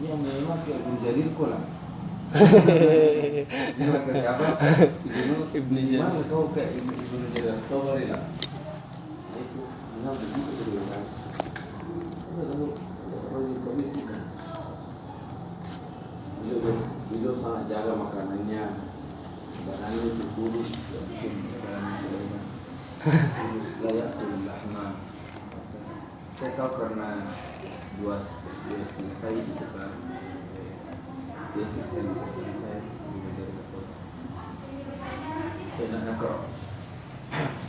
Yang memang kayak menjadi kolam. Jangan ke siapa? Ibnu Jarir. Kau kayak Ibnu Jarir. Kau barilah. Itu memang begitu dulu kan. Beliau sangat jaga makanannya. Badannya itu kurus, layak lahma. Saya tahu karena S2 S3 saya di sekolah dia asisten di sekolah saya di Majalaya Kota. Saya nak nakra.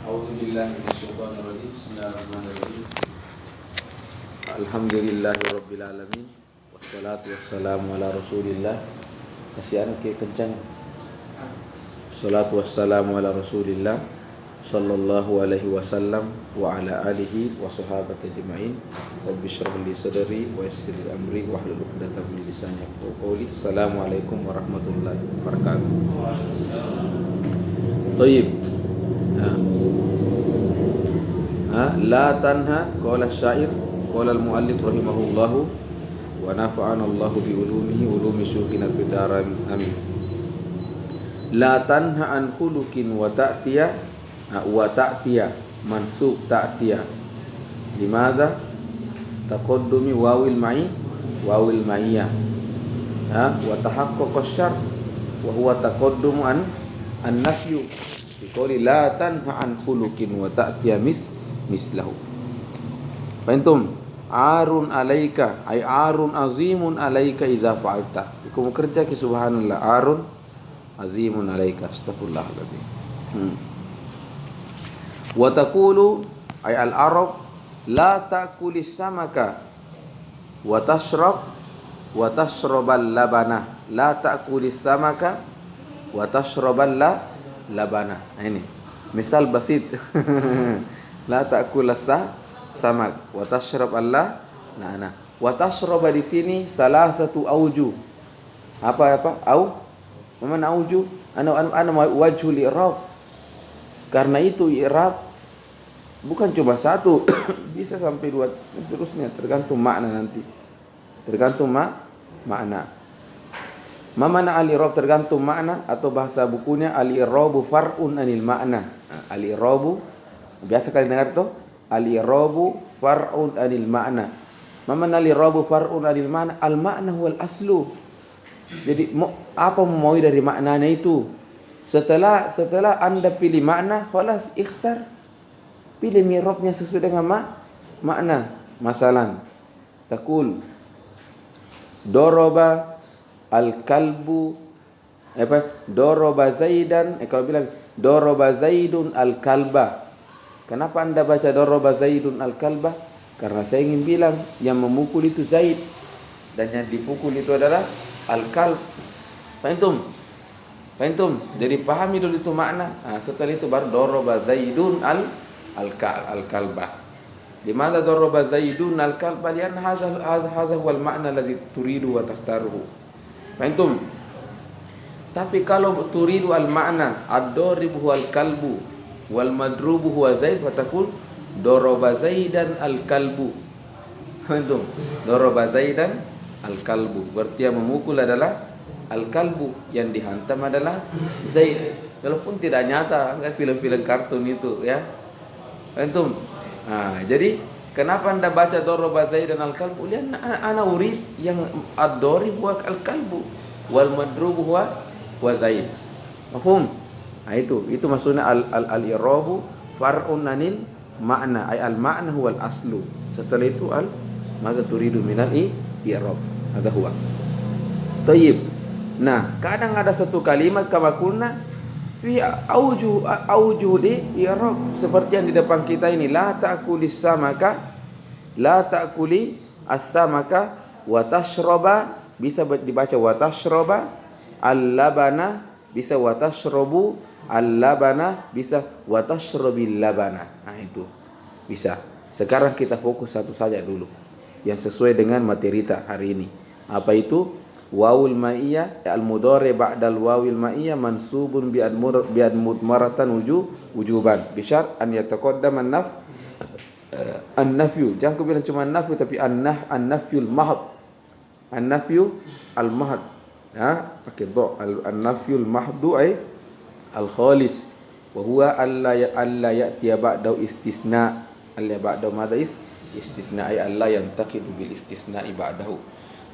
A'udzubillahi minasyaitonirrajim. Bismillahirrahmanirrahim. Alhamdulillahirabbil alamin. Wassalatu wassalamu ala Rasulillah. Kasihan ke kencang. Wassalatu wassalamu ala Rasulillah sallallahu alaihi wasallam wa ala alihi wa sahabati ajma'in. Rabbi shrah li sadri wa yassir li amri wa hlul 'uqdatam min lisani yafqahu qawli. Assalamualaikum warahmatullahi wabarakatuh. Tayyib. La tanha qala syair qala al-muallif rahimahullahu wa nafa'ana Allahu bi ulumihi ulumi syukhina fid darain amin. La tanha an khuluqin wa ta'tiya mansub ta'tiya limadza taqaddumi wawil ma'iyah wa tahaqqaqa asy-syart wa huwa taqaddumu an nafyu biqouli la tanha an khuluqin wa ta'tiya mislahu. Pantum arun alaika ay arun azimun alaika iza fa'alta. Iku kerja ki subhanallah arun azimun alaika astaghfirullahaladzim. Wa taqulu ay al-arab la ta'kulis samaka wa tashrabal labana. La ta'kulis samaka wa tashrabal labana. Ini misal basit. La ta'kulas samak wa tashrab alla nah. Wa tashraba di sini salah satu auju. Apa? Mana auju? Ana wajhul i'rab. Karena itu i'rab bukan cuma satu, bisa sampai dua dan seterusnya, tergantung makna nanti. Tergantung makna. Mana al-i'rab tergantung makna atau bahasa bukunya al-i'rabu far'un anil makna. Al-i'rabu biasa kalian dengar tuh al-i'rabu far'un anil makna. Mana al-i'rabu far'un anil makna? Al-makna huwal aslu. Jadi apa mau dari maknanya itu? Setelah Anda pilih makna, khalas ikhtar. Pilih mi'rabnya sesuai dengan makna. Masalan, taqul daraba al-kalbu daraba Zaidan. Kalau bilang daraba Zaidun al-kalba. Kenapa Anda baca daraba Zaidun al-kalba? Karena saya ingin bilang yang memukul itu Zaid dan yang dipukul itu adalah al-kalb. Faham? Jadi pahami dulu itu makna. Setelah itu baru daraba Zaidun al-kalbah. Dimana daraba Zaidun al-kalbah? Lian hadza huwal makna alladhi turidu wa takhtaruhu. Faham? Tapi kalau turidu al-makna ad-daribu huwal kalbu wal madrubu huwa Zaid, fatakul daraba Zaidan al-kalbu. Faham? Daraba Zaidan al-kalbu. Berarti yang memukul adalah al-kalbu, yang dihantam adalah Zaid. Walaupun tidak nyata, enggak film-film kartun itu ya. Antum. Jadi kenapa Anda baca daraba Zaidan al-kalbu? Lian ana urid yang ad-darib wa al-kalbu wal madrub huwa Zaid. Mafhum? Itu maksudnya al-i'rabu far'un anil makna, ay al-makna huwa al-aslu. Setelah itu maza turidu minal i'rab. Ada huwa. Tayyib. Nah, kadang ada satu kalimat kama kulna fi aujuh di i'rab seperti yang di depan kita ini, la ta'kuli as-samaka wa tashraba, bisa dibaca wa tashraba al-labana, bisa wa tashrabu al-labana, bisa wa tashrabil labana. Itu bisa. Sekarang kita fokus satu saja dulu yang sesuai dengan materi kita hari ini. Apa itu? Wawul ma'iyah al-mudhari ba'dal wawil ma'iyah mansubun bi mudmaratan wujuban bisyar an yataqaddam an-nafyu. Jangan kau bilang cuma nafyu, tapi an-nafyul mahd. An-nafyu al-mahd. Pakai dha. An-nafyu al-mahdu ay al-khalis. Wa huwa alla ya'tiya ba'dahu istisna. Alla ba'dahu madha istisna ay alla yantaqidu bil istisna'i ba'dahu.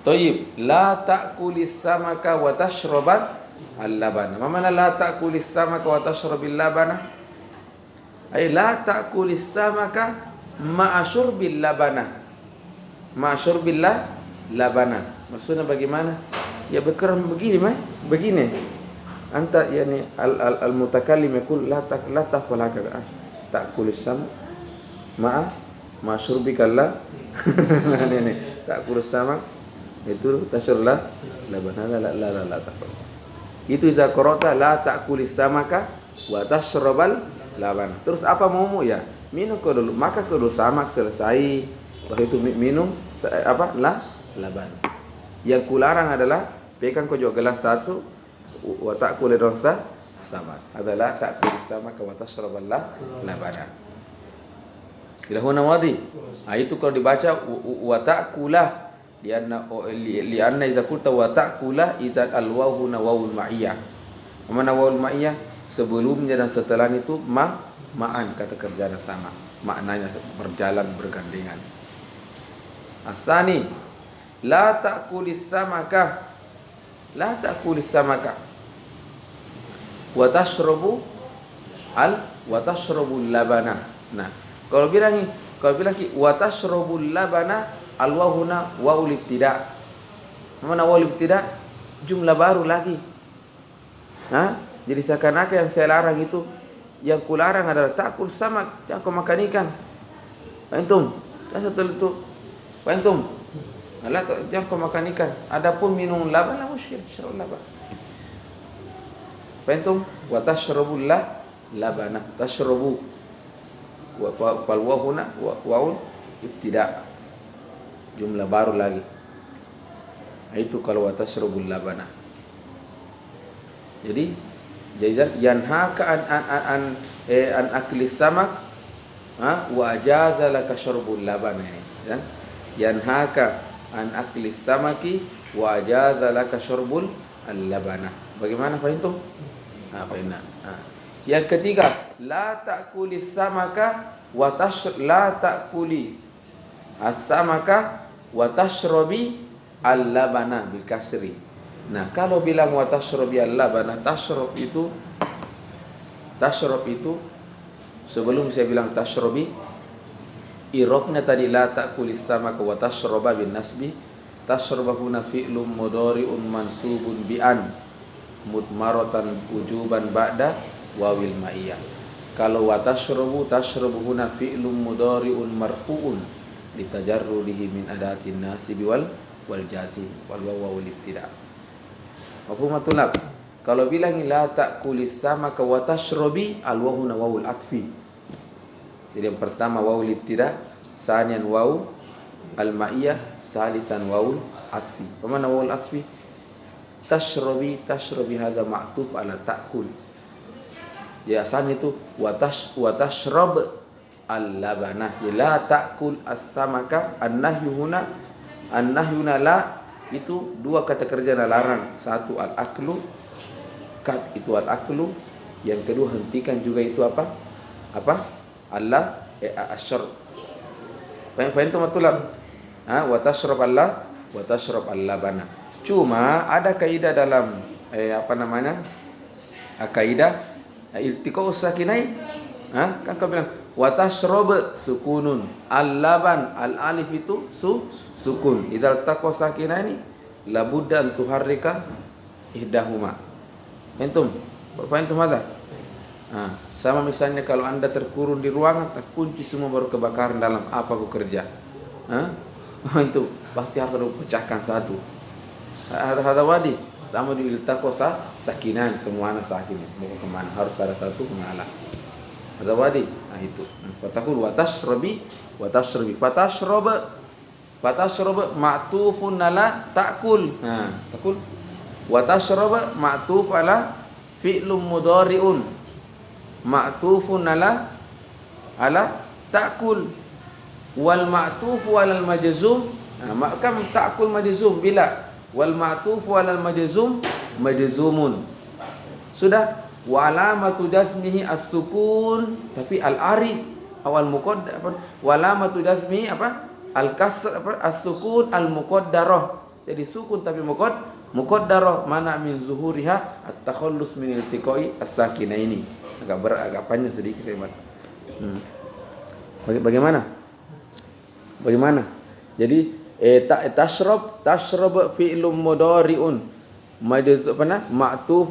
Tayyib, la ta'kulis samaka wa tashrabat al-labana. Ma mana la ta'kulis samaka wa tashrabil labana? Ay la ta'kulis samaka ma'a syurbil labana. Ma'a syurbil labana. Maksudnya bagaimana? Ya berkeran begini, begini. Anta yani al-mutakallim yaqul la tafal hakaza. Ta'kulis sama ma'a syurbika la. Ini ta'kulis sama itu tasyrla labana la tafal. Itu iza qara'ta la ta'kulis samaka wa tashrabal laban. Terus apa maumu ya? Minum kau dulu. Maka kau dulu samak selesai. Baru itu minum apa? Laban. Yang kularang adalah pegang kau juga gelas satu wa ta'kul ronsa samak. Adalah ta'kul samaka wa tashrabal labana. Kira huna wadi. Itu kalau dibaca wa ta'kulah lianna iza qulta wa ta'kula iza al-wawu huna wawul ma'iyah. Mana wawul ma'iyah? Sebelumnya dan setelah itu ma'an, kata kerjanya sama. Maknanya berjalan bergandengan. Asani la ta'kulis samaka wa tashrabul labana. Nah, kalau bilang wa tashrabul labana al-wahuna waul ibtida. Mana waul ibtida? Jumlah baru lagi. Jadi seakan-akan yang saya larang itu, yang kularang adalah takul samak, jangan kau makan ikan. Pantum, setelah itu pantum, jangan kau makan ikan. Adapun minum laban lah musyrik, syarul laban. Pantum, wa tashrabul labana, tashrabu wal wahuna waul ibtida. Jumlah baru lagi. Itu kalau wa tashrabul labana. Jadi yanhaka an aklis samak wa ajaza laka syurbul laban ini, ya. Yanhaka an aklis samaki wa ajaza laka syurbul labana. Bagaimana fahimtum? Fahimna. Yang ketiga, la ta'kulis samaka wa la ta'kuli as-samaka wa tashrabi al-labana bil kasri. Nah, kalau bilang wa tashrabi al-labana, tashrab itu sebelum saya bilang tashrabi, irobnya tadi la ta'kulis samaka wa tashraba bin nasbi. Tashraba huna fi'lun mudhari'un mansubun bi an mudmaratan wujuban ba'da wawil ma'iyah. Kalau wa tashrabu huna fi'lun mudhari'un marfu'un litajarrudihi min adatin nasibi wal jazim wal wawu wal ibtida'. Mafhumatul lab. Kalau bilang la ta'kulis samaka wa tashrabi al-wawuna wawul atfi. Jadi yang pertama wawul ibtida, sanian wawu al-ma'iyah, salisan wawul atfi. Bagaimana wawul atfi? Tashrabi hadza ma'tuf ala ta'kul. Ya asalnya itu wa tashrab al-labana. Ya la ta'kul as-samaka, an-nahyuna la. Itu dua kata kerja larang. Satu al-aklu, kat itu al-aklu. Yang kedua hentikan juga itu apa? Allah asyar. Fahim tu matulab. Wa tashrab Allah wa tashrab al-labana. Cuma ada kaidah dalam kaidah iltiqa'us sakinai. Kan kau bilang wa tashrab sukunun, al-laban al-alif itu sukun. Idzal taqa sakinani la budda an tuharrika ihdahuma. Antum ada? Sama misalnya kalau Anda terkurung di ruangan, tak kunci semua baru kebakaran dalam apa kau kerja. Itu pasti harus pecahkan satu. Ada wadi sama di iltaqo sakinan, semua anak sakin. Mau kemana? Harus ada satu mengalah. Ada wadi. Itu. Fatakul wa tashrabi. Fatashrab ma'tufun ala ta'kul. Ta'kul. Wa tashrab ma'tuf ala fi'lun mudhari'un. Ma'tufun ala ta'kul. Wal ma'tufu ala al-majzum Maka ta'kul majzum bila wal ma'tuf wal majzum majzumun. Sudah. Wa alamatu jazmihi as-sukun, tapi al-arid awal muqaddar apa? Wa alamatu jazmihi apa? Al-kasr apa? As-sukun al-muqaddarah. Jadi sukun tapi muqaddarah, mana min zuhuriha at-takhallus min iltiqai as-sakinaini. Agak panjang sedikit Iman. Bagaimana? Jadi tashrab fi'lun mudhari'un ma'tufun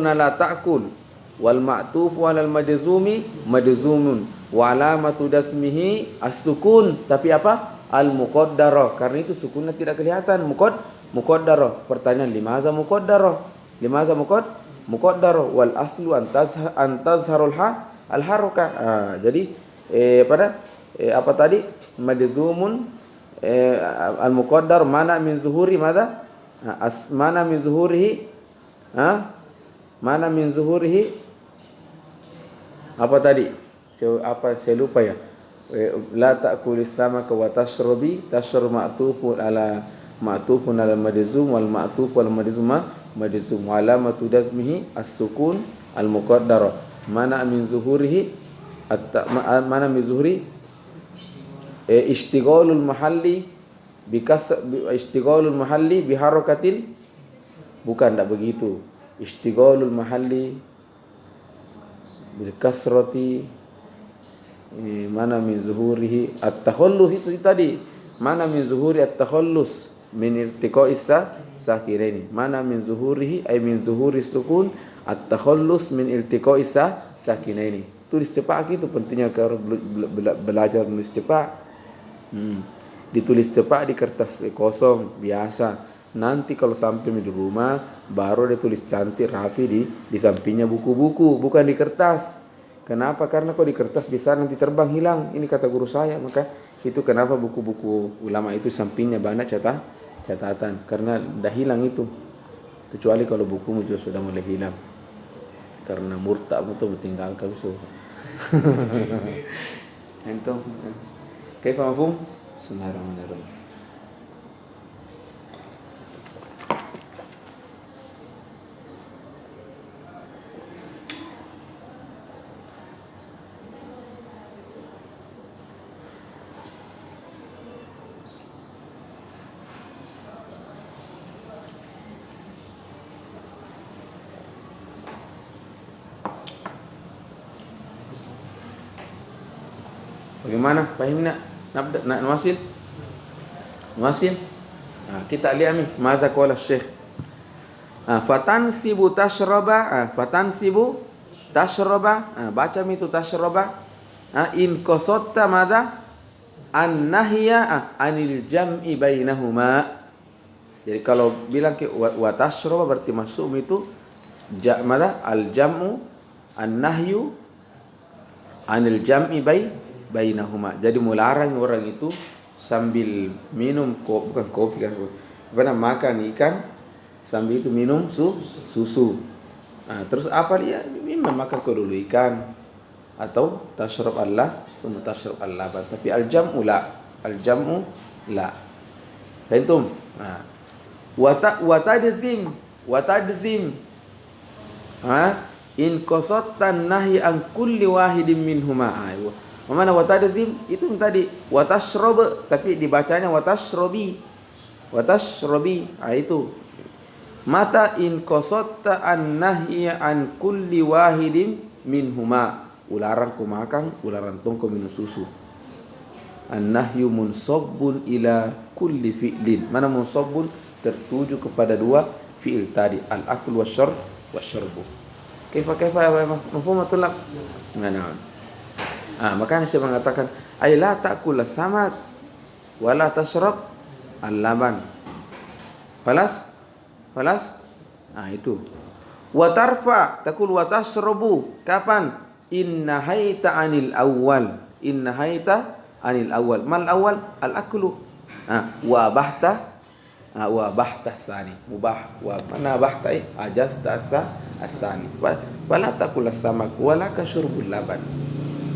ala ta'kul wal ma'tufu ala al-majzumi majzumun wa alamatu dasmihi as-sukun, tapi apa? Al-muqaddarah, karena itu sukunnya tidak kelihatan. Muqaddarah. Pertanyaan, limaza muqaddarah? Muqaddarah wal aslu an tazharul al-haraka. Jadi apa tadi? Majzumun al-muqaddar mana min zuhuri madza? Mana min zuhurihi? Mana min zuhurihi? Apa tadi? Saya lupa ya. La ta'kulis samaka wa tashrabi, tashrab ma'tufun ala majzum wal ma'tuf wal majzum wa alamatu jazmihi as-sukun al-muqaddar. Mana min zuhurihi ishtighalul mahalli bi harakatil, bukan, tidak begitu. Ishtighalul mahalli bil kasrati, mana min zuhurihi at-takhallus, itu tadi. Mana min zuhuri at-takhallus min iltiqa'is sakinaini. Mana min zuhurihi ay min zuhuri sukun at-takhallus min iltiqa'is sakinaini. Tulis cepat, itu pentingnya kalau belajar menulis cepat. Ditulis cepat di kertas kosong biasa. Nanti kalau sampai di rumah baru dia tulis cantik rapi di sampingnya buku-buku, bukan di kertas. Kenapa? Karena kalau di kertas bisa nanti terbang hilang. Ini kata guru saya. Maka itu kenapa buku-buku ulama itu sampingnya banyak catatan, karena dah hilang itu. Kecuali kalau bukumu juga sudah mulai hilang karena murtad itu tinggalkan so. Antum kaifa mafhum? Bismillahirrahmanirrahim. Bagaimana? Paham nak? Nak nuasil? Kita lihat ni maza qala Syekh. Fatansibu tashraba, baca mi tu tashraba. In qasatta madza? An-nahya anil jam'i bainahuma. Jadi kalau bilang ke wa tashraba berarti masuk itu madza? Al-jam'u an-nahyu anil jam'i bainahuma. Jadi melarang orang itu sambil minum bukan kopi kan, makan ikan sambil itu minum susu. Terus apa dia? Memang makan dulu ikan atau tashrab Allah, semua tashrab Allah. Tapi al-jam'u la. Faham? Wa tadzim. In qasatta nahyi an kulli wahidin minhuma. Mana watadzim itu tadi watashrab, tapi dibacanya watashrobi. Itu mata in qasatta an nahya an kulli wahidin minhuma. Ularang ku makan, ularang tong ku minum susu. An nahyu munsabbun ila kulli fi'lin. Mana munsabbun? Tertuju kepada dua fi'il tadi, al akl wasyarbu. Kaifa mafhum tulab? Makanya saya mengatakan ay la ta'kul samak wa la tashrab al-laban. Falas? Itu. Wa tarfa taqul wa tashrabu. Kapan? Inna haita anil awal. Mal awal al-aklu. Wa bahta sani. Mubah. Wa mana bahta ajasta as-sani. Wa la ta'kul samak wa la kashurbul laban.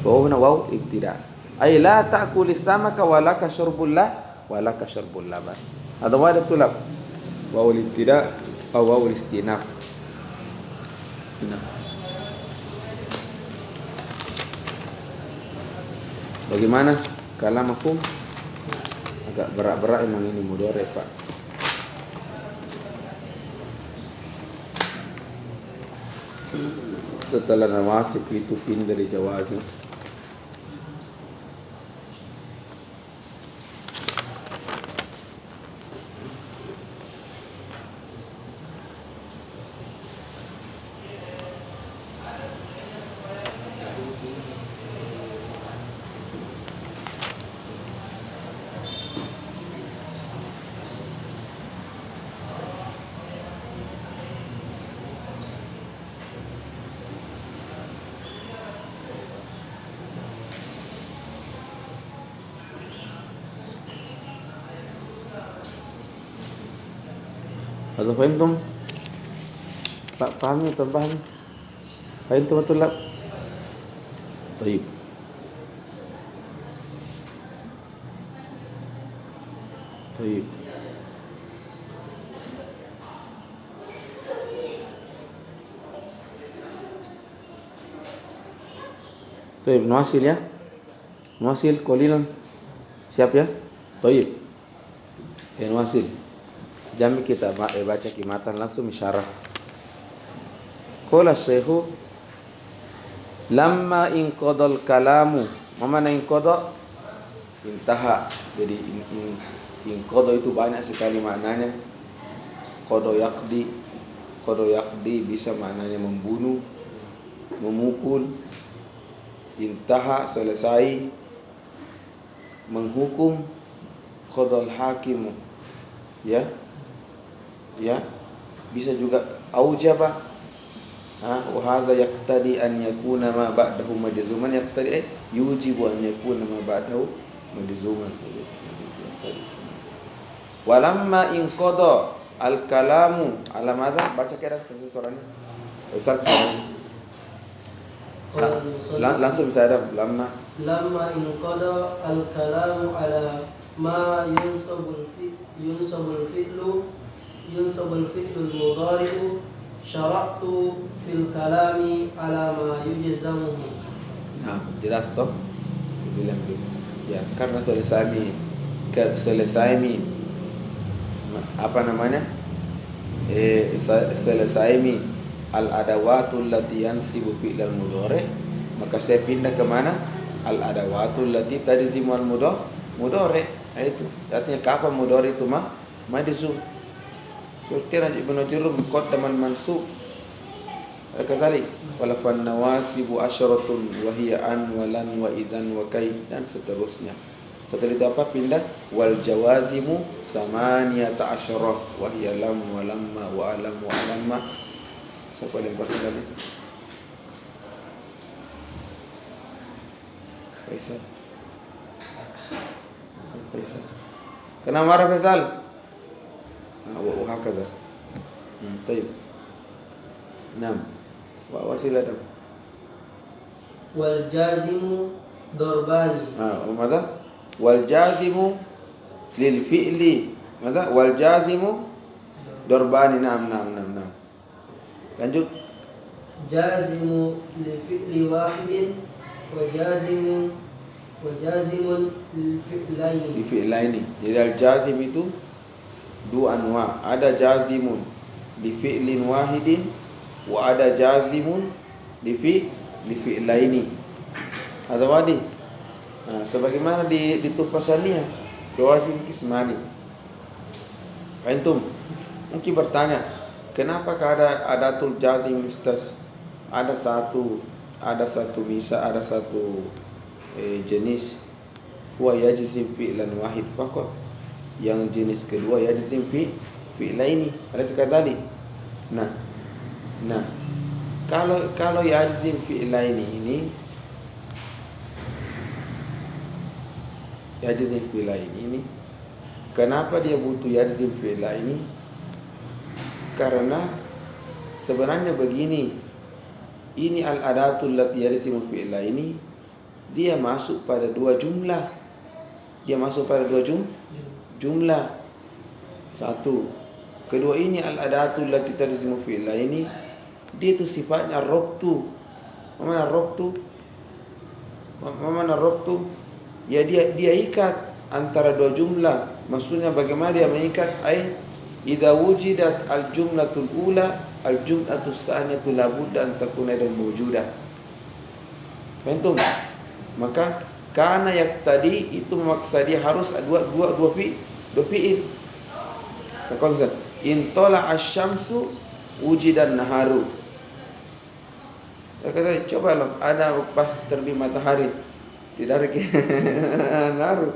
Waw ibtida. Ay la ta'kulis samaka walaka syurbul laban. Atau ada tulab wawul ibtida atau wawul istinaf. Bagaimana? Kalam aku agak berat-berat emang ini mudhari, Pak. Setelah nawasib itu pindah dari jawazim. Atau fahim tum? Pak paham atau paham? Fahim tum atau lab? Taib. Taib. Taib, nuasil ya? Nuasil qalilan. Siap ya? Taib. Ya nuasil. Jami kita baca kimatan langsung isyarah. Qala syekhu lamma inqadal kalamu. Mana inqada? Intaha. Jadi inqada itu banyak sekali maknanya. Qada yaqdi bisa maknanya membunuh, memukul. Intaha selesai, menghukum. Qadal hakimu, ya bisa juga aujaba. Wa hadza yaqtadi an yakuna ma ba'dahu majzuman, yaqtadi yujibu an yakuna ma ba'dahu majzuman. Walamma inqada al kalamu ala madza, baca kira suaranya Ustaz. Langsung saya ada lamma inqada al kalamu ala ma yunsabul fi'lul mudhari'u syara'tu fil kalami ala ma yujzamuhu. Nah, jelas toh? Bilang gitu. Ya, karena selesai apa namanya? Selesai al adawatul lati yansibu fi'lal mudhari', maka saya pindah ke mana? Al adawatul lati tajzimu al mudhari'. Itu artinya kapan mudhari itu majzum. Kutiran Ibnu Jurrum qaddaman mansub. Kadzalik walafan nawasibu asyaratun wa hiya an wa lan wa izan wa kai dan seterusnya. Setelah itu apa? Pindah wal jawazimu samaniyata asyarah wa hiya lam wa lamma wa alam wa alamma. Siapa yang pasal itu? Faisal. Kenapa marah Faisal? وهكذا. طيب نعم وسيلة والجازم ضربان. وماذا؟ والجازم للفعل ماذا؟ والجازم ضربان. نعم. lanjut. جازم للفعل واحد وجازم للفعلين. Jadi al-jazim itu dua anwa, ada jazimun li fi'lin wahidin wa ada jazimun li fi'laini. Ada wadi. Sebagaimana di tufasaniyah jawazim kismani. Antum mungkin bertanya, kenapa ada adatul jazim mustas? Ada satu jenis huwa yajzim fi'lan wahid faqat. Yang jenis kedua yajzim fi'laini. Alaysa kadzalik? Nah. Kalau yajzim fi'laini ini, yajzim fi'laini ini, kenapa dia butuh yajzim fi'laini? Karena sebenarnya begini, ini al-adatul lati yajzimu fi'laini dia masuk pada dua jumlah. Dia masuk pada dua jumlah. Satu. Kedua ini al-adatul lati tarzimu fi'la ini dia itu sifatnya rabtu. Mana rabtu? Mana rabtu? Ya dia ikat antara dua jumlah. Maksudnya bagaimana dia mengikat? Idza wujidat al-jumlatul ula al-jumlatus tsaniyatu la budda an takuna dan mawjudah. Faham? Maka karena yang tadi itu memaksa dia harus dua fi'il. Maka misal intola asyamsu wujidan naharu. Kata coba loh, ada pas terbit matahari tidak ada naharu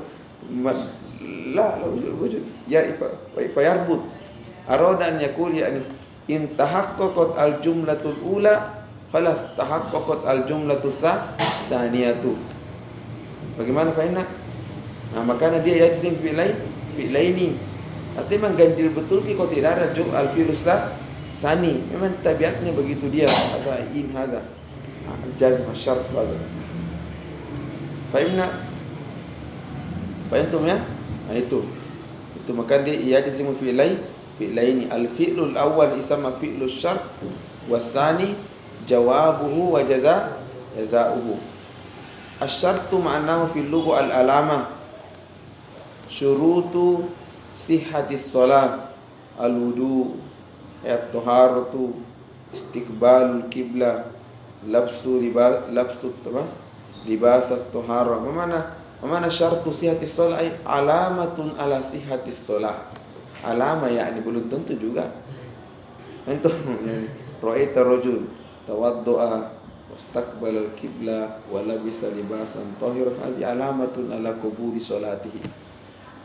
la wujud ya yarbut arada an yaqul yani in tahaqqaqat al jumlatul ula falas tahaqqaqat al jumlatus saniyatu. Bagaimana faina? Nah, makanya dia yajzim fi'laini. Artinya mengganjil betul kalau tidak ada al-fi'lus sani. Memang tabiatnya begitu dia. Ada in hada. Al-jazm syart hada. Faina? Fahimtum ya? Nah itu maka dia yajzim fi'laini. Al-fi'lul awwal isma fi'lus syart wasani jawabuhu wa jaza'uhu. Asyartu ma'nahu fil lugha al-alama syurutu sihhatis shalah al-wudu at-taharatu istiqbalul qiblah labsu libas at-tahara. Mana syartu sihhatis shalah ay alamatun ala sihhatis shalah. Alama yakni belum tentu juga. Antum ra'aita rajul tawaddu'a wastaqbal al-qibla wa labisa libasan tahir hazi alamatun ala qubuli salatihi.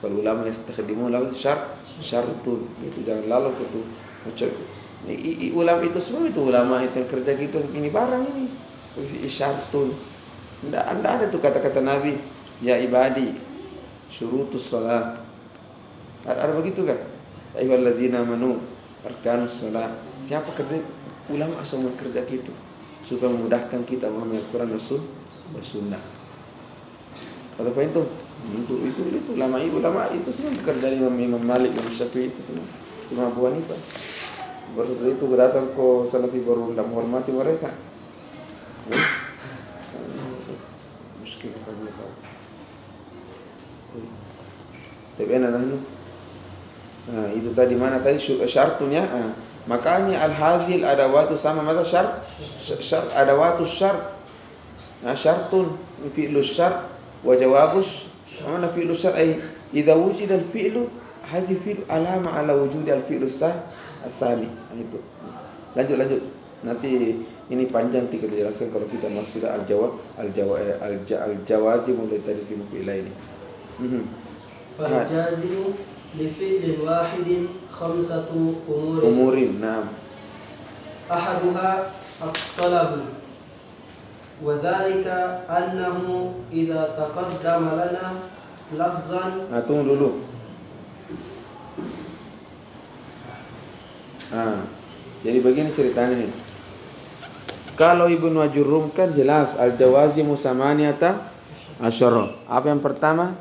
Kalau ulama yastakhdimu lahu syartun itu jangan lalu itu macam ulama itu semua itu ulama itu yang kerja gitu ini barang ini syartun. Tidak ada tuh kata-kata Nabi ya ibadi syurutus salat. Ada begitu kan? Ayyuhallazina amanu arkanus salat. Siapa kerja ulama asal kerja gitu supaya memudahkan kita memahami Al-Quran dan Sunnah. Kata apa itu? Itu ulama itu semua bekerja dari Imam Malik, Imam Syafi'i itu semua. Imam Abu Hanifah. Baru setelah itu datang ke Salafi baru tidak menghormati mereka. Muskil kami tahu. Tapi nah itu tadi mana tadi syartunya? Makanya al-hazil adawatu sama mata syart adawatu syart. Nah syartun fi'lus syart wa jawabus mana fi'lus syart ay idza wujida al-fi'lu hazi fi'l alama ala wujudi al-fi'lu asali. Itu. Lanjut. Nanti ini panjang kita jelaskan kalau kita masuk al-jawazim mulai dari sini fi'la ini. Fal-jazimu لفعل واحد خمسة أمور نعم أحدها الطلب وذلك أنه إذا تقدم لنا لفظا tunggu dulu. Jadi begini ceritanya. Kalau Ibnu Ajurrum kan jelas al-jawazimu samaniyata asyara. Apa yang pertama?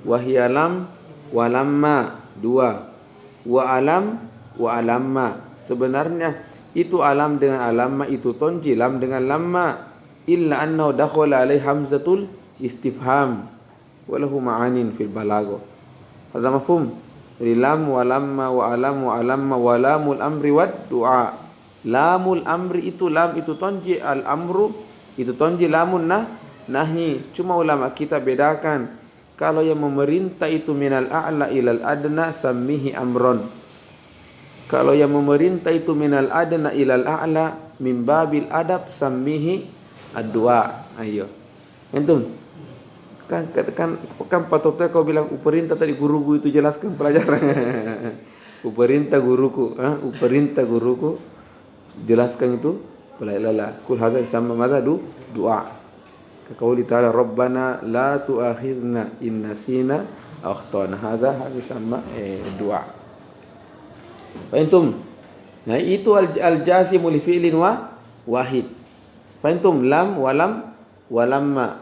Wahyalam walamma 2 wa alam wa alamma. Sebenarnya itu alam dengan alamma itu tonji lam dengan lamma illa annahu dakhala alai hamzatul istifham wa lahu ma'anin fil balagha. Hadza mafhum? Jadi lam wa lamma wa alam wa alamma wa lamul amri wad du'a. Lamul amri itu lam itu tonji, al amru itu tonji lamun nahi. Cuma ulama kita bedakan. Kalau yang memerintah itu minal a'la ilal adna sammihi amron. Kalau yang memerintah itu minal adna ilal a'la min babil adab sammihi ad-du'a. Ayo. Antum kan patutnya kau bilang uperintah tadi guruku itu jelaskan pelajaran. Uperintah guruku jelaskan itu pelajaran. Kul hadza sama madza doa. Kaqouli ta'ala rabbana la tu'akhidna in nasina aw akhtana. Hadza sama doa. Fahimtum? Nah itu al-jazimu li fi'lin wahid. Fahimtum? Lam walam walamma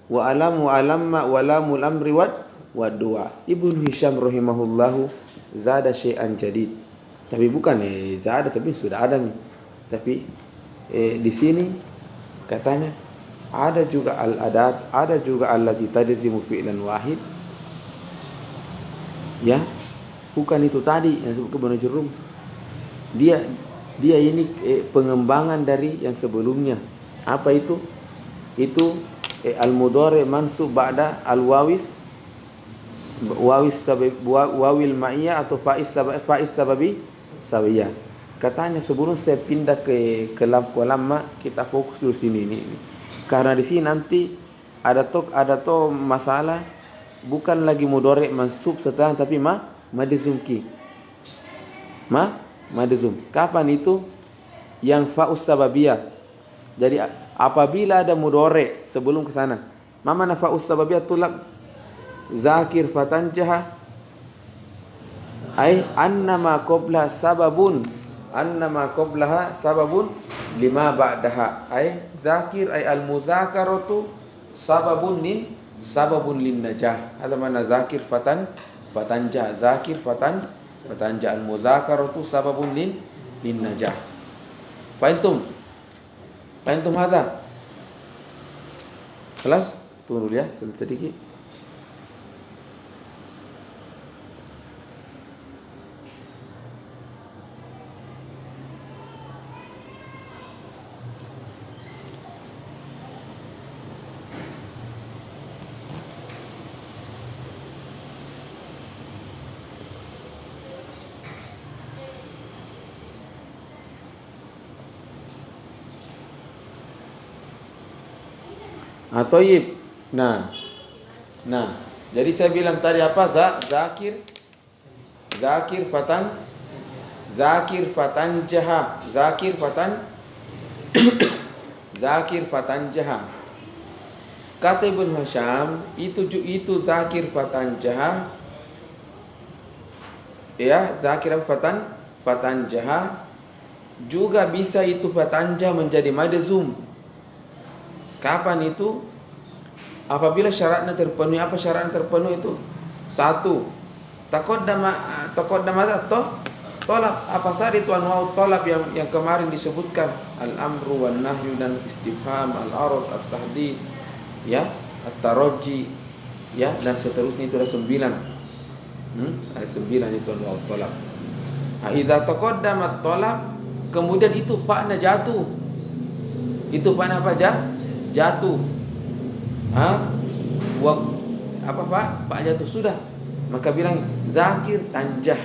wa alamu alamma wa lamul amri wa dua. Ibnu Hisham rahimahullahu zada syai'an jadid. Tapi bukan zada, tapi sudah ada nih. Tapi di sini katanya ada juga al-adat, ada juga allazi tajzimu fi'lan wahid. Ya, bukan itu tadi yang disebut Ibnu Jurrum. Dia ini pengembangan dari yang sebelumnya. Apa itu? Itu al-mudhari mansub ba'da al-wawis wawil ma'iyah atau faiz sababi sabiyah. Katanya sebelum saya pindah ke lam kita fokus dulu sini ini. Karena di sini nanti ada masalah, bukan lagi mudhari mansub setelah, tapi madzum ki. Madzum. Kapan itu? Yang fa'us sababiyah. Jadi apabila ada mudhari sebelum ke sana. Ma mana fa'us sababiyah? Tulab zakir fatanjaha ay annama qabla sababun, annama qablaha sababun lima ba'daha. Ay zakir ay al-muzakaratu sababun lin najah. Ada mana zakir fatanjah, zakir fatanjah, al-muzakaratu sababun lin najah. Fahimtum hada? Kelas? Tunggu dulu ya sedikit. Toyib. Nah. Jadi saya bilang tadi apa? Zakir fatanjaha. Zakir fatanjaha. Kata Ibnu Hisham, itu zakir fatanjaha. Ya, zakir fatanjaha juga bisa itu fatanjah menjadi madzum. Kapan itu? Apabila syaratnya terpenuhi. Apa syarat terpenuhi itu? 1. Taqaddama tolab. Apa saja itu anwa'ut tolab yang kemarin disebutkan? Al-amru wan nahyu dan istifham, al-arad, at-tahdid, ya, at-taraji, ya, dan seterusnya. Itu ada 9. Ada 9 itu anwa'ut tolab. Idza taqaddama tolab, kemudian itu fa'na jatuh. Itu fa'na apa? Jatuh. Pak jatuh sudah. Maka bilang zakir tanjah.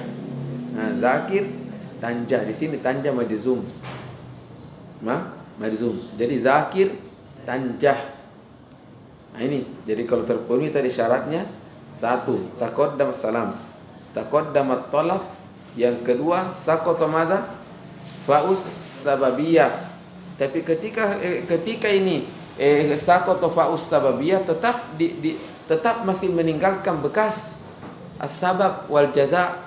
Zakir tanjah. Di sini tanjah madzum. Madzum. Jadi zakir tanjah. Ini. Jadi kalau terpenuhi tadi syaratnya, 1. Taqaddam salam. Taqaddam talab. Yang kedua, saqata madza? Fa'us sababiyah. Tapi ketika ini saqata fa'us sababiyah tetap masih meninggalkan bekas as-sabab wal jaza.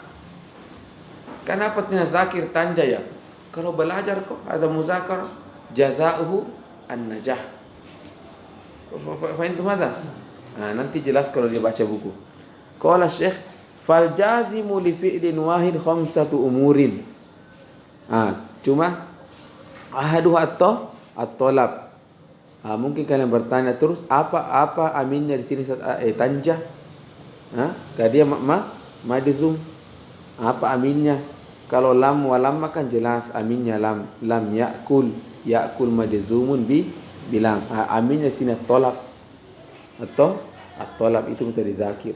Kenapa tidak zakir tanja ya? Kalau belajar kok ada muzakar, jazauhu an-najah. Fahim ada? Nanti jelas kalau dia baca buku. Qala Syekh, fal jazimu li fi'lin wahid khamsatu umurin. Cuma ahaduh at-talab. Mungkin kalian bertanya terus, apa aminnya di sini tanjah? Kalau dia madzum, apa aminnya? Kalau lam wa lamma kan jelas aminnya lam yakul madzumun bilam. Aminnya sini tolab atau at-talab itu menjadi zakir.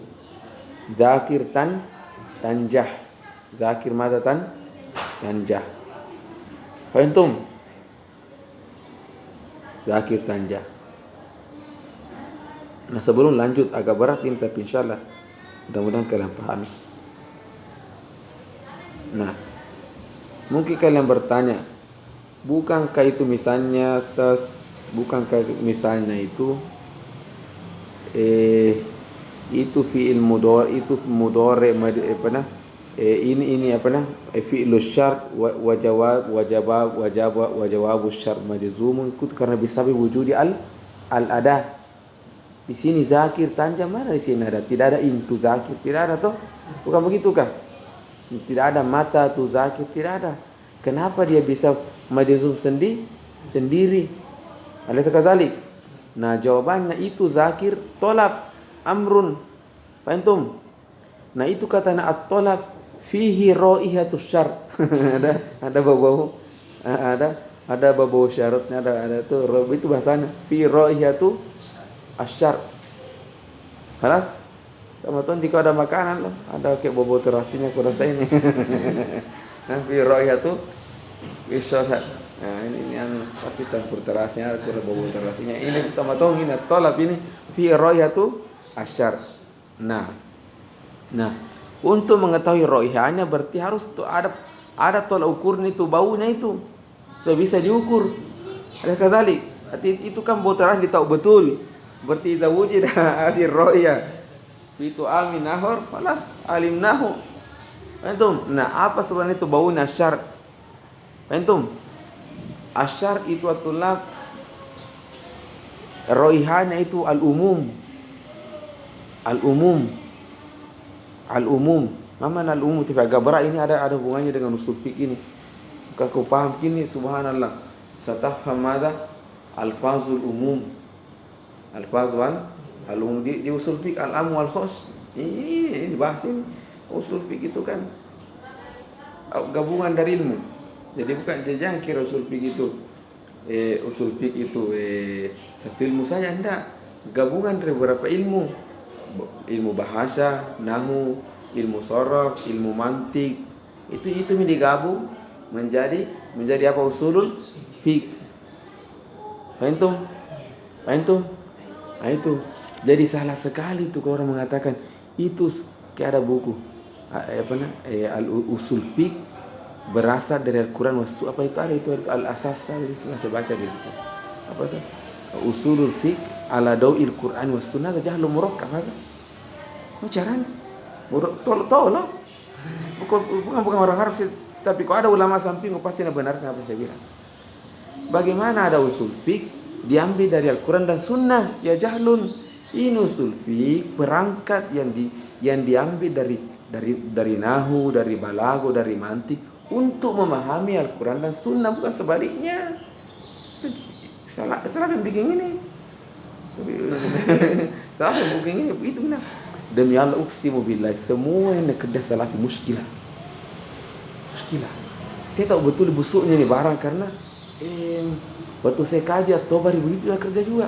Zakir tanjah. Zakir mata tanjah. Fahimtum? Zakir tanjah. Nah, sebelum lanjut agak berat ini, tapi insyaallah mudah-mudahan kalian pahami. Nah, mungkin kalian bertanya, bukankah itu misalnya itu fi'il mudhari, itu mudhari ini fi'lu syart wa jawabu syart majzumun karena bisabi wujudi al-ada. Di sini zakir tanjam, mana di sini ada? Tidak ada intu zakir, tidak ada toh? Bukan begitu kah? Tidak ada mata tu zakir, tidak ada. Kenapa dia bisa majzum sendiri? Alaysa kadzalik? Nah, jawabannya itu zakir tolab amrun. Paham? Nah, itu katanya at-tolab fihi raihatus syar. ada bau-bau ada bau syaratnya, ada tuh itu bahasanya fi raihatu asyar. Halas sama tuh jika ada makanan loh, ada kayak bau terasinya aku rasa ini. Nah, fi raihatu isyarat. Nah, ini yang pasti campur terasnya, aku ada bau terasinya. Ini sama tuh ini tolab ini fi raihatu asyar. Nah, untuk mengetahui raihanya berarti harus tuh ada tolak ukur itu baunya itu. So bisa diukur. Ada kazalik. Itu kan bau teras ditahu betul. Berarti idza wujida asir raihah itu amin nahor, malas alimnahu. Antum. Nah, apa sebenarnya itu baunya asyar? Antum. Asyar itu atulab raihanya itu al-umum. Mana al-umum? Tidak gabra ini ada hubungannya dengan usul fiqh ini. Kau paham kini, subhanallah. Satafham mada? Alfazul umum. Alfazul al-umum di usul fiqh al-am wal khos. Ini dibahas ini. Usul fiqh itu kan gabungan dari ilmu. Jadi bukan jangan kira usul fiqh itu satu ilmu saja, enggak. Gabungan dari beberapa ilmu. Ilmu bahasa, nahwu, ilmu sharaf, ilmu mantik. Itu digabung menjadi apa? Usulul fiqh. Paham? Nah, itu. Jadi salah sekali tuh kalau orang mengatakan itu kayak ada buku al-usul fiqh berasal dari Al-Qur'an was apa itu ada itu al-asas saya baca gitu. Apa itu? Usulul fiqh ala dawil Qur'an was sunnah jahlu murakkab hasa. Caranya tolong. Bukan orang Arab sih, tapi kalau ada ulama samping pasti benarkan apa saya bilang. Bagaimana ada usul fiqh diambil dari Al-Quran dan Sunnah? Ya jahlun. Ini usul fiqh perangkat yang diambil dari nahu, dari balago, dari mantik untuk memahami Al-Quran dan Sunnah, bukan sebaliknya. Salah yang bikin ini. Salah yang bikin ini itu benar. Demi Allah uqsimu billah, semua yang kerja salafi muskilah. Saya tahu betul busuknya nih barang karena waktu saya kaji At-Tabari begitu dia kerja juga.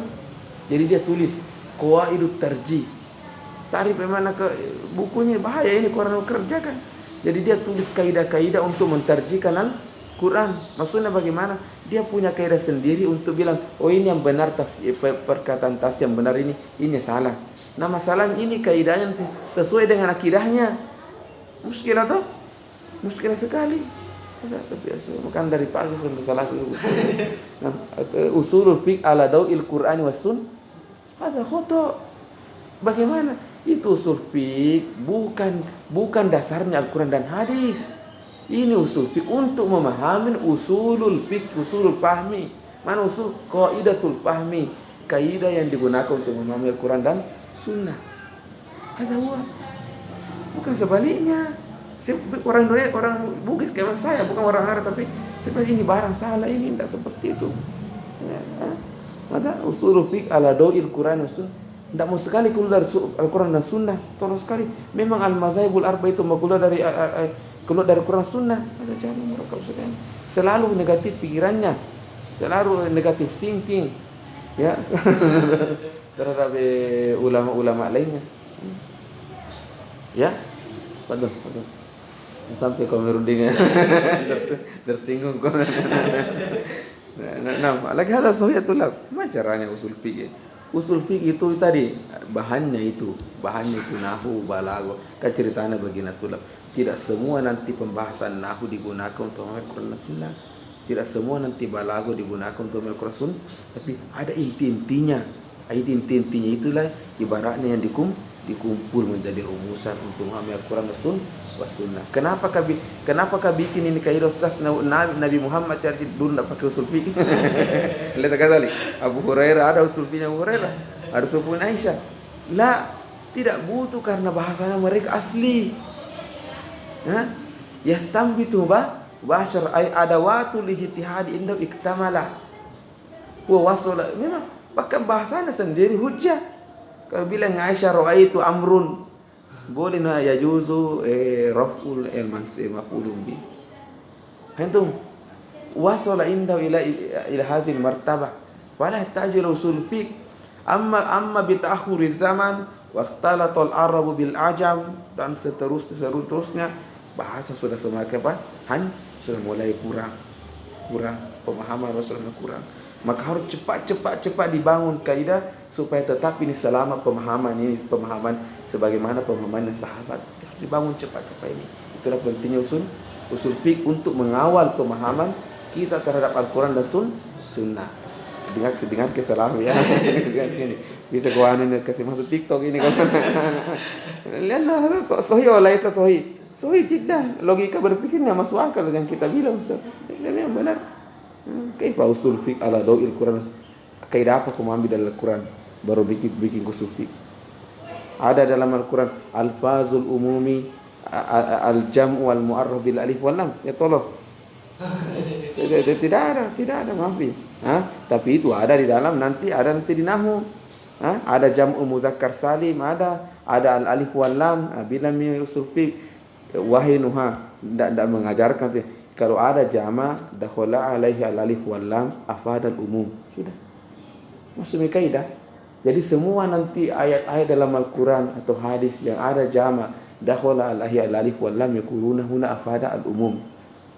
Jadi dia tulis qawaidut tarjih. Tarif bagaimana ke bukunya bahaya ini orang kerjakan. Jadi dia tulis kaidah-kaidah untuk mentarjihkan Al-Quran. Maksudnya bagaimana? Dia punya kaidah sendiri untuk bilang, oh ini yang benar tafsir perkataan tafsir yang benar ini salah. Nah, masalahnya ini kaidahnya sesuai dengan akidahnya. Muskilah toh? Muskilah sekali. Makan dari pagi sampai salah. Nah, usulul fiqh ala dawil Qur'an was sunnah. Hadza khata. Bagaimana? Itu usul fiqh bukan dasarnya Al-Quran dan hadis. Ini usul fiqh untuk memahami usulul fiqh, usulul fahmi. Mana usul? Qaidatul fahmi. Kaidah yang digunakan untuk memahami Al-Quran dan Sunnah. Ada bukan sebaliknya. Orang Indonesia, orang Bugis kayak saya, bukan orang Arab, tapi seperti ini barang salah, ini tidak seperti itu. Maka usul fiqh ala dawil Quran was Sunnah. Tidak mau sekali keluar dari Al-Quran dan Sunnah. Tolong sekali. Memang al-mazhabul arba itu mau keluar dari Quran Sunnah. Ada cara mereka selalu negatif pikirannya, selalu negatif thinking, ya. Terhadap ulama-ulama lainnya. Ya, betul. Sampai komerudingnya tersinggung. Nah, lagi ada sohiatullah. Macam caranya usul fikih? Usul fikih itu tadi bahannya itu nahu, balago. Kan ceritanya begini tulab. Tidak semua nanti pembahasan nahu digunakan untuk Al-Quran dan Sunnah. Tidak semua nanti balago digunakan untuk Al-Quran dan Sunnah. Tapi ada inti-intinya. Inti-intinya itulah ibaratnya yang dikumpul menjadi rumusan untuk memahami Al-Quran dan Sunnah. Kenapa bikin ini kaidah Ustaz Nabi Muhammad cari dulu enggak pakai usul fikih? Lihat sekali Abu Hurairah ada usul fikih Abu Hurairah. Harus sepupu Aisyah. La, tidak butuh karena bahasanya mereka asli. Yastambitu bashar ay adawatul ijtihad inda iktamala. Wa wasala. Memang bahkan bahasanya sendiri hujjah. Kalau bilang Aisyah ra'aitu amrun, boleh na yajuzu raf'ul maf'ulun bi. Antum wasala inda ila hazil martabah. Wala yahtaju usul fiqh. Amma bi ta'khuri zaman wa ikhtalatal arabu bil ajam dan seterusnya bahasa sudah semakin sudah mulai kurang pemahaman Rasulullah kurang. Maka harus cepat dibangun kaidah supaya tetap ini selama pemahaman sebagaimana pemahaman sahabat. Dibangun cepat ini. Itulah pentingnya usul fiqh untuk mengawal pemahaman kita terhadap Al-Quran dan Sunnah. Dengar kesalahan ya. Bisa gua kasih masuk TikTok ini kan. Lihat sahih atau laisa sahih. Sahih jiddan. Logika berpikirnya masuk akal yang kita bilang Ustaz. Dan yang benar. Kaifa usul fiqh ala dawil Quran? Kaidah apa kau ambil dari Al-Quran baru bikin usul fiqh? Ada dalam Al-Quran alfazul umumi al-jam'u wal mu'arraf bil alif wal lam. Ya tolong. Tidak ada maafi. Tapi itu ada di dalam nanti di nahwu. Ada jam'u muzakkar salim, ada al-alif wal lam, bila usul fiqh wahinuha tidak mengajarkan kalau ada jama dakhala alaihi al-alif wal lam afadal umum. Sudah. Masuk kaidah. Jadi semua nanti ayat-ayat dalam Al-Quran atau hadis yang ada jama dakhala alaihi al-alif wal lam yakuluna huna afada al-umum.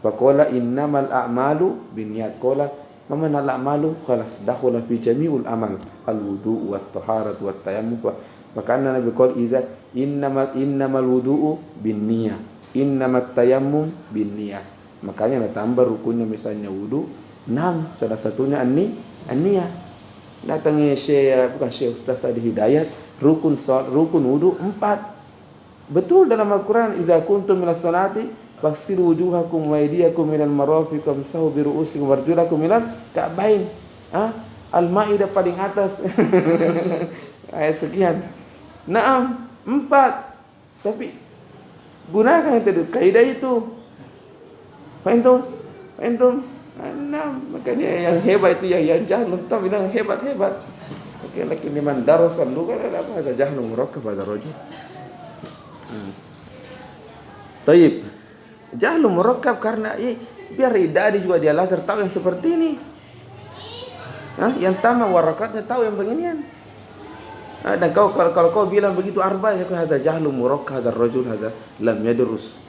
Faqala innamal a'malu binniyat. Qala mamana al-a'malu khalas dakhala fi jami'ul amal al-wudu' wat taharat wat tayammum. Maka Nabi qala iza innamal wudu'u binniyah, innamat tayammum binniyah. Makanya tambah rukunnya misalnya wudu 6, salah satunya an-niyah. Datangnya Syekh Ustaz Adi Hidayat rukun wudu 4. Betul dalam Al-Quran iza kuntum minas salati faghsilu wujuhakum wa aydiyakum minal marafiq wamsahu bi ru'usikum warjulakum minal ka'bain. Al-Maidah paling atas. Ayat sekian. Naam 4. Tapi gunakan itu kaidah itu. Faham? Makanya yang hebat itu yang jahil entah bilang hebat. Oke, lagi liman darasal lugha ada apa saja jahil murakkab hadza rajul. Taib. Jahil murakkab karena biar idadi juga dia lazar tahu yang seperti ini. Yang tama warakatnya tahu yang beginian. Dan kalau kau bilang begitu arba ya hadza jahil murakkab hadza rajul hadza lam yadrus.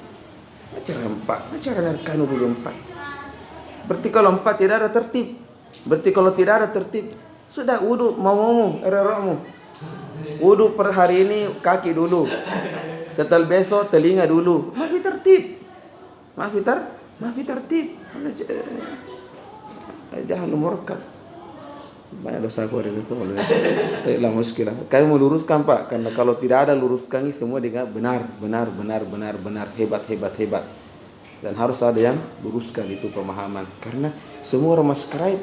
Acara narkanu dulu 4. Berarti kalau 4 tidak ada tertib. Berarti kalau tidak ada tertib, sudah wudu mau erormu. Wudu per hari ini kaki dulu. Setelah besok telinga dulu. Mafi tertib. Saya jahil murakkab. Banyak dosa aku hari itu. Tidak muskilah. Kami mau luruskan Pak, karena kalau tidak ada luruskan ini semua dengan benar, hebat. Dan harus ada yang luruskan itu pemahaman. Karena semua orang subscribe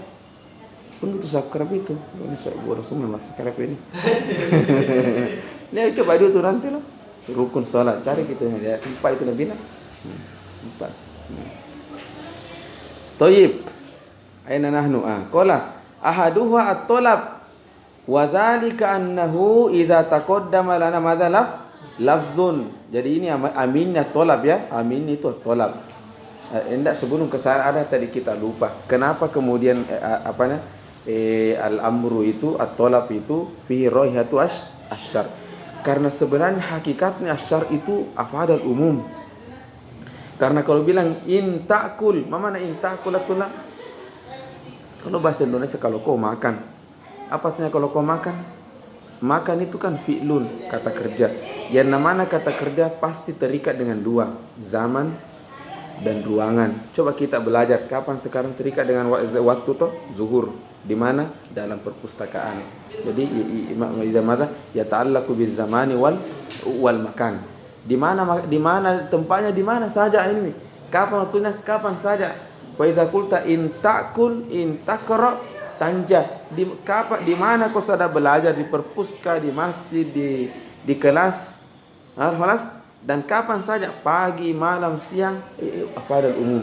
pun itu subscribe itu. Ini saya buat semua subscribe ini. Ini coba dulu tuh nanti loh. Rukun salat cari gitu ya. 4 itu Nabi 4. Tayyib. Aina nahnu? Qala ahaduha at-talab wa zalika annahu iza taqaddama lana madza lafzun. Jadi ini aminnya tolab ya. Amin itu tolab. Enggak sebelum kesana ada tadi kita lupa. Kenapa kemudian al-amru itu at-tolab itu fihi raihatu asyar. Karena sebenarnya hakikatnya asyar itu afadal umum. Karena kalau bilang in ta'kul, mana in ta'kul atullah? Kalau bahasa Indonesia kalau kau makan, apa artinya kalau kau makan? Makan itu kan fi'lun, kata kerja. Yang namanya kata kerja pasti terikat dengan 2, zaman dan ruangan. Coba kita belajar kapan sekarang terikat dengan waktu toh? Zuhur. Di mana? Dalam perpustakaan. Jadi izamata ya ta'allaqu biz zamani wal makan. Di mana tempatnya, di mana saja ini. Kapan waktunya? Kapan saja. Wa iza qulta in ta'kul in taqra tanja di mana kau sudah belajar, di perpuska, di masjid, di kelas, kelas, dan kapan saja, pagi, malam, siang, pada umum.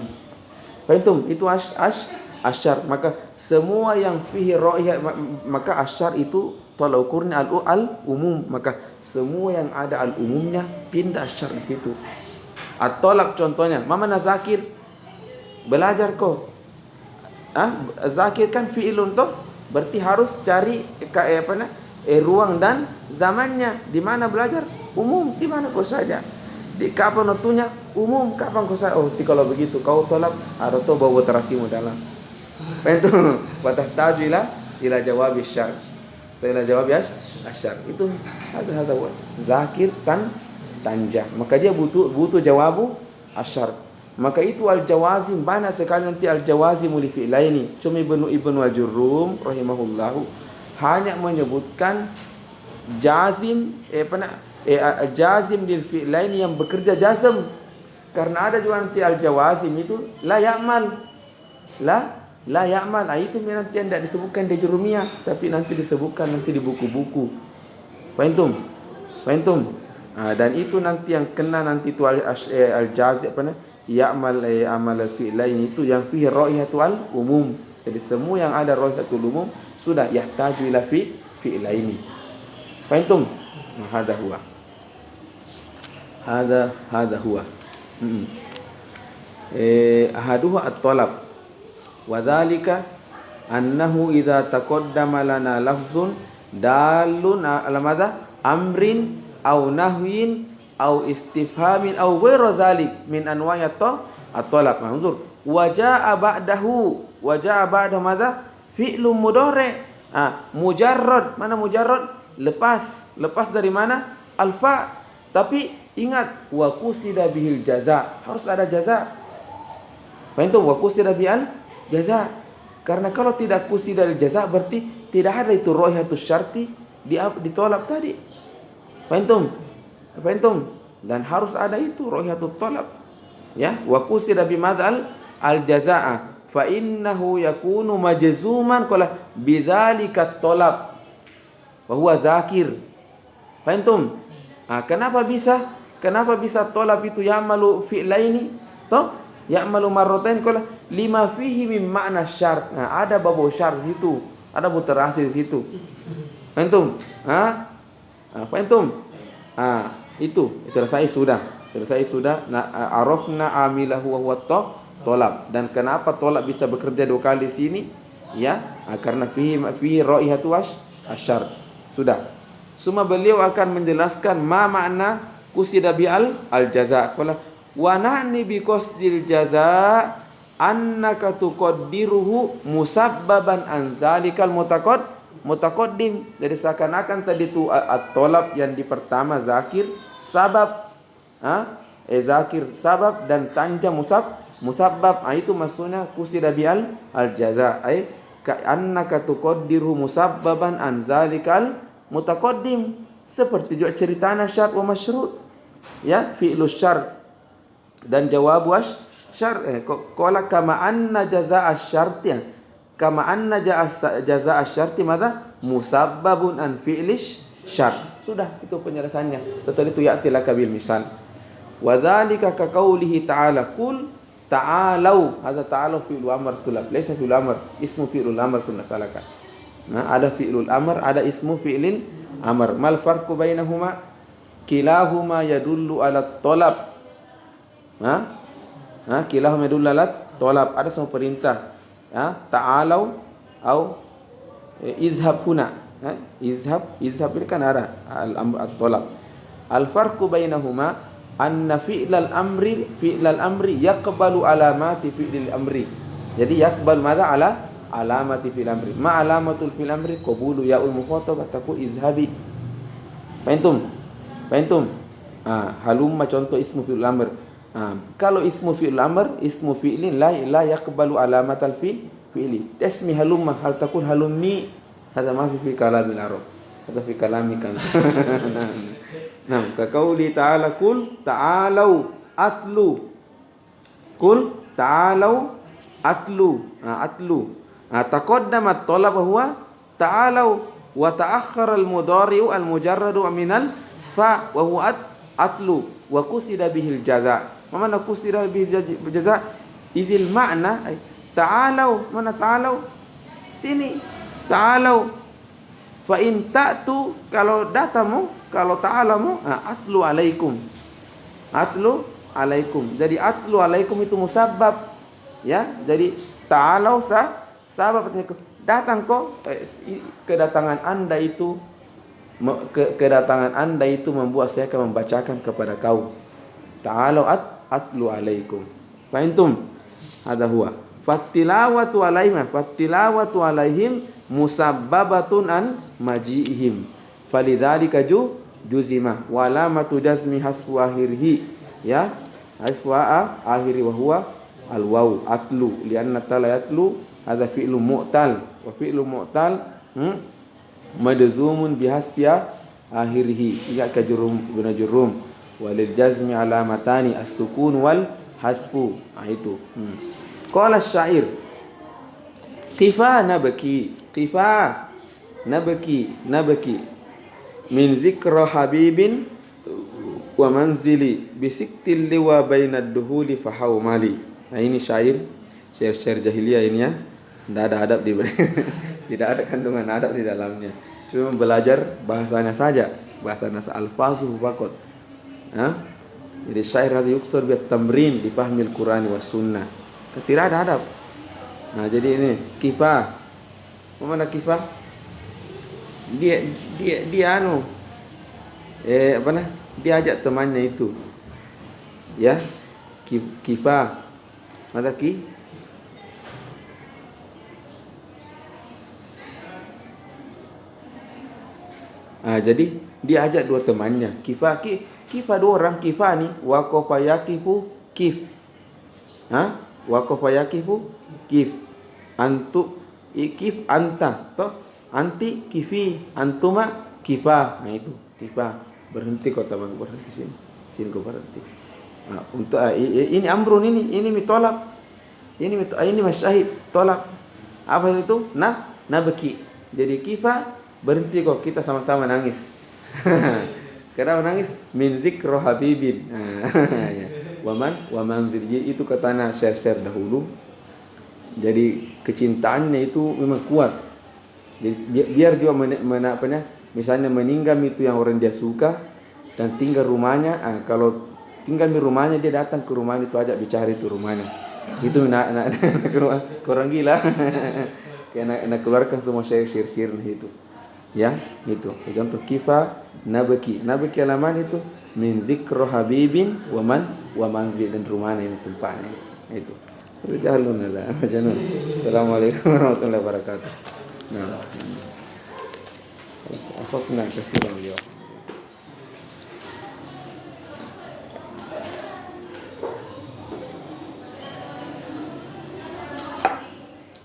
Faham? Itu asyar. Maka semua yang fihi ra'iyah, maka asyar itu tolak ukurnya al-umum. Maka semua yang ada al-umumnya pindah asyar di situ. At-tolab contohnya, mana zakir, belajar kau. Zakir kan fi'ilun toh, berarti harus cari ruang dan zamannya. Di mana belajar? Umum, di mana kau saja. Di kapan waktunya? Umum, kapan kau saja. Oh, kalau begitu kau tolak atau toh bawa terasimu dalam. Itu watahtaju ila jawab asyar. Ila jawab asyar. Itu ada zakir tanja. Maka dia butuh jawabu asyar. Maka itu al-jawazim, banyak sekali nanti al-jawazim li fi'laini. Cuma Ibnu Ajurrum rahimahullahu hanya menyebutkan jazim jazim lil fi'laini yang bekerja jazm. Karena ada juga nanti al-jawazim itu la ya'mal. La ya'mal. Itu nanti yang tidak disebutkan di Jurumiyah, tapi nanti disebutkan nanti di buku-buku. Faham? Dan itu nanti yang kena nanti itu al-jazim ya'mal amal al-fi'lain itu yang fihi ra'ihatul umum. Jadi semua yang ada ra'ihatul umum sudah yahtaju ila fi'laini. Faham? Hada huwa. Ahaduha at-talab. Wa dzalika annahu idza taqaddama lana lafzun dalun ala madza amrin aw nahyin aw istifhamin aw ghairu zalik min anwa'i at-talab. Manzur wa jaa ba'da madza fi'lun mudhari'. Mujarrad, mana mujarrad? Lepas dari mana? Alfa. Tapi ingat, wa qusida bihil jaza, harus ada jaza. Faham? Wa qusida bihil jaza. Karena kalau tidak qusida al jaza berarti tidak ada itu rohihatus syarti ditolak tadi. Faham? Dan harus ada itu rohihatut talab. Ya, wa qusida bimadzal al jazaa fa innahu yakunu majzuman qala bizalika talab wa huwa zakir. Faham? Kenapa bisa talab itu ya'malu fi'laini? Toh ya'malu marratain qala lima fihi min ma'na syar'. Ada babo syar' di situ, ada buterasi di situ. Faham? Faham? Itu selesai sudah. Arafna amilahu wa huwa tolab. Dan kenapa tolab bisa bekerja dua kali di sini? Ya, karena fihi raihatu asyar. Sudah. Semua beliau akan menjelaskan makna qusida bi al jaza. Wa na'ni bi qasdil jaza annaka tuqaddiruhu musabbaban an zalikal mutaqaddim. Jadi seakan-akan tadi itu at-talab yang di pertama zakir sabab, zakir sabab dan tanja musabbab. Itu maksudnya qusida bi al jaza, ka annaka tuqaddiruhu musabbaban an zalikal mutaqaddim. Seperti juga ceritanya syart wa masyrut, ya, fi'lus syart dan jawabu syart. Qala kama anna jazaa syarti, kama anna jazaa syarti madza musabbabun an fi'lish syart. Sudah, itu penjelasannya. Setelah itu ya'ti laka bil misal. Wa dzalika ka qaulihi ta'ala qul ta'alau. Hadza ta'alau fi'lu amr tulab, laysa fi'lu amr, ismu fi'lul amr kunna salaka. Ada fi'lul amr, ada ismu fi'lil amr. Mal farqu bainahuma? Kilahuma yadullu ala talab. Kilahuma yadullu ala talab. Ada semua perintah. Ta'alau atau izhab huna. Izhab ini kan ada al-talab. Al-farqu bainahuma anna fi'lal amri yaqbalu alamati fi'lil amri. Jadi yaqbal madza ala alamati fil amri. Ma alamatul fil amri qabulu ya'ul mukhatabah taqul izhabi. Faham? Halumma contoh ismu fi'il amr. Kalau ismu fi'il amr, ismu fi'lin la yaqbalu alamatal fi'li. Tasmi halumma, hal taqul halummi. Hadza ma fi kalamil arab. Hadza fi kalamika. Ka qauli ta'ala qul ta'alau atlu. Qul ta'alau atlu. Taqaddama at-talab huwa ta'alau wa ta'akhkhara al-mudhari'u al-mujarradu minal fa wa huwa atlu wa qusida bihil jaza. Mana qusida bihil jaza? Izil makna ta'alau, mana ta'alau? Sini. Ta'alau. Fa in ta'tu, kalau datamu, kalau ta'alamu, atlu alaikum. Atlu alaikum. Jadi atlu alaikum itu musabbab. Ya, jadi ta'alau sabab datang kok, kedatangan Anda itu membuat saya akan membacakan kepada kau. Ta'alau atlu alaikum. Fahimtum? Hadha huwa. Fattilawatu alaihim musabbabatun an maji'ihim. Falidzalika juzima wa alamatu jazmi hasbu akhirih. Ya, hasbu akhiri wa huwa al-waw atlu lianna tala yatlu hadza fi'lu mu'tal wa fi'lu mu'tal madzumun bihasbiya akhirih ya kajrum bin jurrum walil jazmi alamatani as-sukun wal hasbu. Itu qala asy-syair qifa nabki min zikra habibin wa manzili bisiktil liwa bainad duhuli fahaumali. Nah, ini syair jahiliyah ini ya. Tidak ada adab tidak ada kandungan adab di dalamnya. Cuma belajar bahasanya saja, bahasanya al-fazuh faqat. Jadi syair harus yuksur bi tamrin di fahmil Qur'an was sunnah. Tidak ada adab. Nah, jadi ini kifa. Mana kifa? Dia anu dia ajak temannya itu. Ya. Kifa. Mata ki? Jadi dia ajak dua temannya. Kifa dua orang kifa nih. Waqafa yaqifu kif. Waqafa yaqifu kif. Antu ikif anta. Toh anti kifi antuma kifa. Nah itu kifa. Berhenti kau teman, berhenti sini. Sini kau berhenti. Untuk ini amrun ini mitolab. Ini masyahid tolab. Apa itu? Nabki. Jadi kifa berhenti kok, kita sama-sama nangis. Kenapa nangis? Min zikra habibin. Waman zirji itu katanya share dahulu. Jadi kecintaannya itu memang kuat. Jadi biar juga misalnya meninggal itu yang orang dia suka dan tinggal rumahnya. Kalau tinggal di rumahnya dia datang ke rumah itu ajak bicara itu rumahnya. Itu nak orang gila. Kayak nak keluarkan semua syair-syair itu. Ya, itu. Contoh kifa nabki alaman itu min zikra habibin wa manzil dan rumahnya ini tempatnya. Itu. Rijalun nazar. Assalamualaikum warahmatullahi wabarakatuh. Nah. Khosna kasiran ya.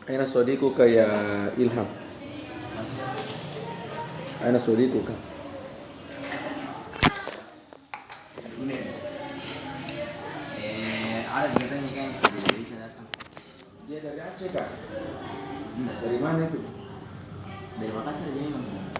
Aina sadiquka ya Ilham? Aina sadiquka? Ada katanya kan jadi bisa datang. Dia dari Aceh kak? Dari mana itu? Dari Makassar jadi memang.